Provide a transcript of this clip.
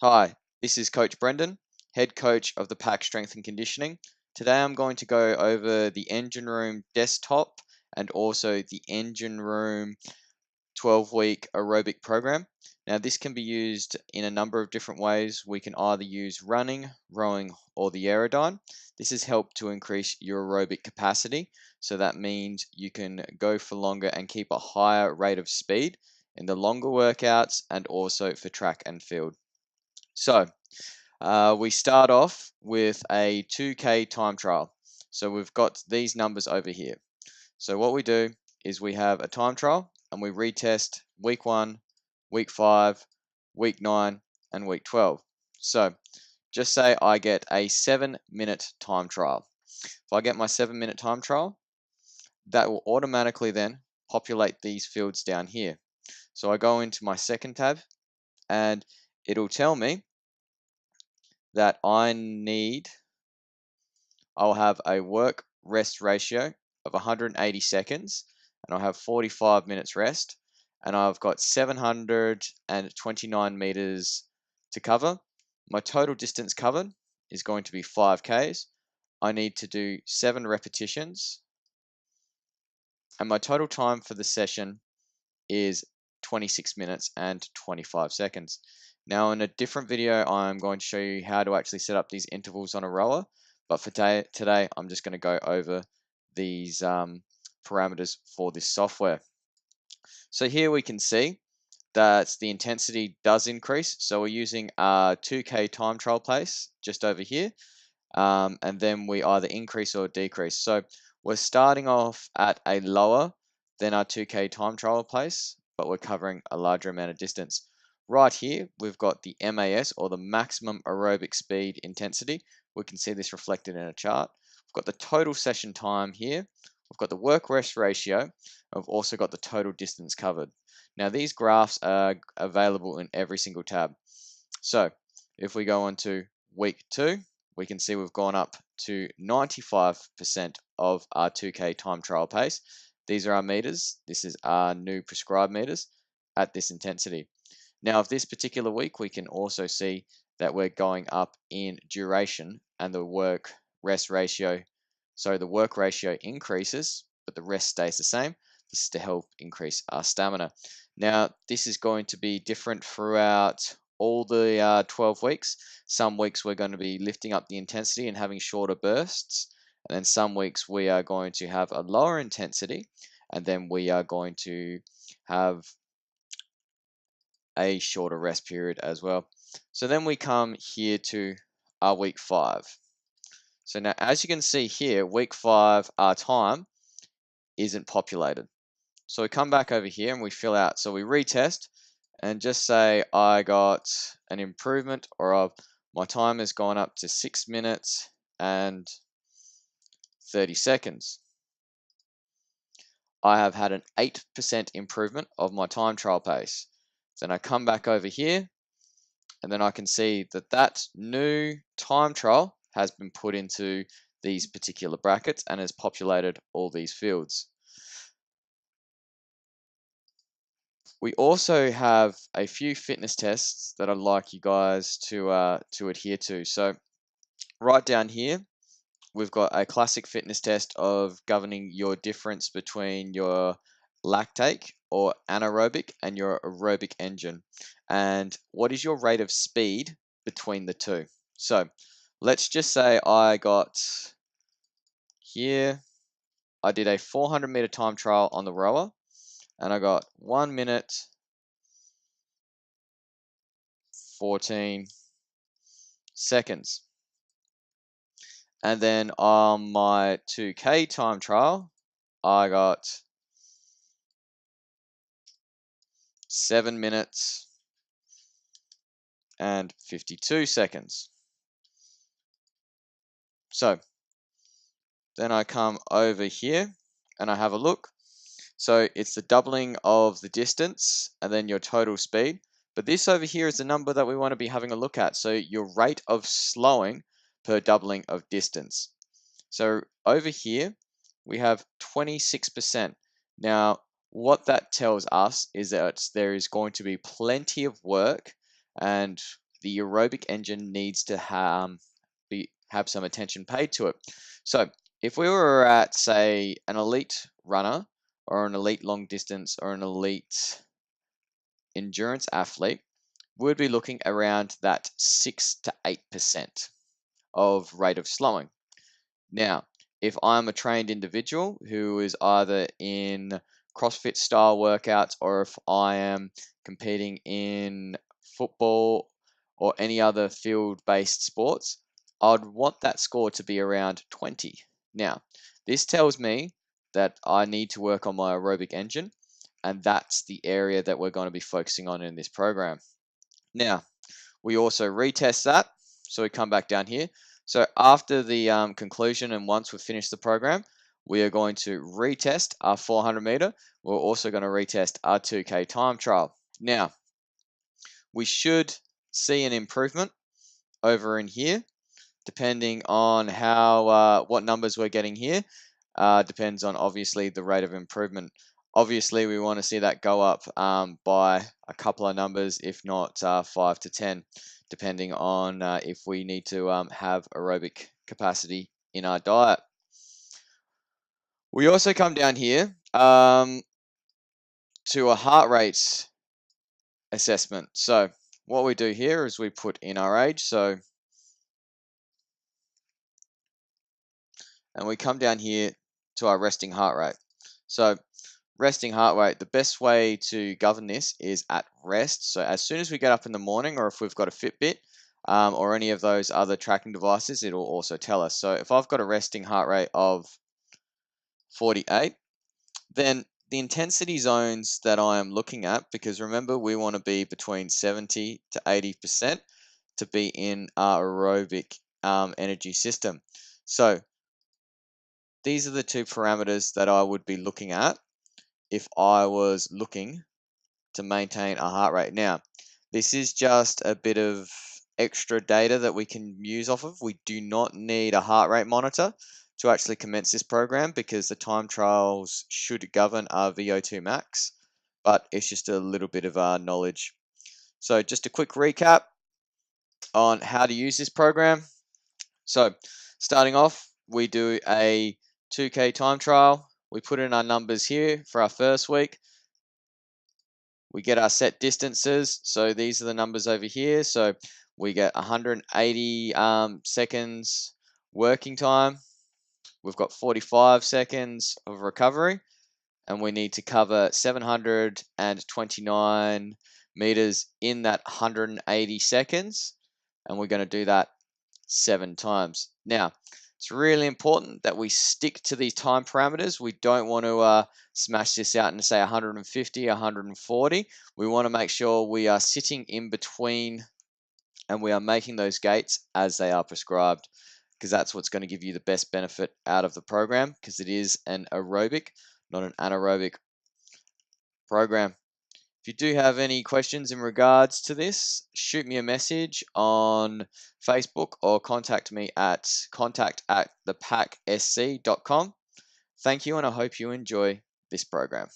Hi, this is Coach Brendan, head coach of the Pack Strength and Conditioning. Today I'm going to go over the Engine Room desktop and also the Engine Room 12-week aerobic program. Now this can be used in a number of different ways. We can either use running, rowing, or the aerodyne. This has helped to increase your aerobic capacity. So that means you can go for longer and keep a higher rate of speed in the longer workouts and also for track and field. So we start off with a 2K time trial. So we've got these numbers over here. So what we do is we have a time trial and we retest week 1, week 5, week 9, and week 12. So just say I get a 7-minute time trial. If I get my 7-minute time trial, that will automatically then populate these fields down here. So I go into my second tab and it'll tell me that I'll have a work rest ratio of 180 seconds and I'll have 45 minutes rest and I've got 729 meters to cover. My total distance covered is going to be 5Ks. I need to do 7 repetitions and my total time for the session is 26 minutes and 25 seconds. Now in a different video, I'm going to show you how to actually set up these intervals on a rower. But for today, I'm just going to go over these parameters for this software. So here we can see that the intensity does increase. So we're using a 2K time trial pace just over here. And then we either increase or decrease. So we're starting off at a lower than our 2K time trial pace, but we're covering a larger amount of distance. Right here, we've got the MAS, or the maximum aerobic speed intensity. We can see this reflected in a chart. We've got the total session time here. We've got the work rest ratio. We've also got the total distance covered. Now these graphs are available in every single tab. So if we go on to week 2, we can see we've gone up to 95% of our 2K time trial pace. These are our meters. This is our new prescribed meters at this intensity. Now, of this particular week, we can also see that we're going up in duration and the work ratio increases, but the rest stays the same. This is to help increase our stamina. Now, this is going to be different throughout all the 12 weeks. Some weeks we're going to be lifting up the intensity and having shorter bursts. And then some weeks we are going to have a lower intensity. And then we are going to have a shorter rest period as well. So then we come here to our week 5. So now, as you can see here, week 5, our time isn't populated. So we come back over here and we fill out. So we retest and just say I got an improvement, or my time has gone up to 6 minutes and 30 seconds. I have had an 8% improvement of my time trial pace. Then I come back over here and then I can see that that new time trial has been put into these particular brackets and has populated all these fields. We also have a few fitness tests that I'd like you guys to adhere to. So right down here, we've got a classic fitness test of governing your difference between your lactate or anaerobic and your aerobic engine, and what is your rate of speed between the two. So let's just say I did a 400-meter time trial on the rower and I got 1 minute 14 seconds. And then on my 2K time trial, I got 7 minutes and 52 seconds. So then I come over here and I have a look. So it's the doubling of the distance and then your total speed. But this over here is the number that we want to be having a look at. So your rate of slowing per doubling of distance. So over here, we have 26%. Now, what that tells us is that there is going to be plenty of work and the aerobic engine needs to have some attention paid to it. So if we were at, say, an elite runner or an elite long distance or an elite endurance athlete, we'd be looking around that 6 to 8% of rate of slowing. Now, if I'm a trained individual who is either in CrossFit style workouts or if I am competing in football or any other field-based sports, I'd want that score to be around 20. Now, this tells me that I need to work on my aerobic engine, and that's the area that we're going to be focusing on in this program. Now, we also retest that. So we come back down here. So after the conclusion and once we've finished the program, we are going to retest our 400 meter. We're also going to retest our 2K time trial. Now, we should see an improvement over in here, depending on how what numbers we're getting here. Depends on obviously the rate of improvement. Obviously, we want to see that go up by a couple of numbers, if not 5 to 10, depending on if we need to have aerobic capacity in our diet. We also come down here to a heart rate assessment. So what we do here is we put in our age. And we come down here to our resting heart rate. So resting heart rate, the best way to govern this is at rest. So as soon as we get up in the morning, or if we've got a Fitbit or any of those other tracking devices, it'll also tell us. So if I've got a resting heart rate of 48, then the intensity zones that I am looking at, because remember we want to be between 70 to 80% to be in our aerobic energy system. So these are the two parameters that I would be looking at if I was looking to maintain a heart rate. Now, this is just a bit of extra data that we can use off of. We do not need a heart rate monitor to actually commence this program because the time trials should govern our VO2 max, but it's just a little bit of knowledge. So just a quick recap on how to use this program. So starting off, we do a 2K time trial. We put in our numbers here for our first week. We get our set distances. So these are the numbers over here. So we get 180 seconds working time. We've got 45 seconds of recovery. And we need to cover 729 meters in that 180 seconds. And we're going to do that 7 times. Now, it's really important that we stick to these time parameters. We don't want to smash this out and say 150, 140. We want to make sure we are sitting in between and we are making those gates as they are prescribed, because that's what's going to give you the best benefit out of the program, because it is an aerobic, not an anaerobic program. If you do have any questions in regards to this, shoot me a message on Facebook or contact me at contact@thepacksc.com. Thank you, and I hope you enjoy this program.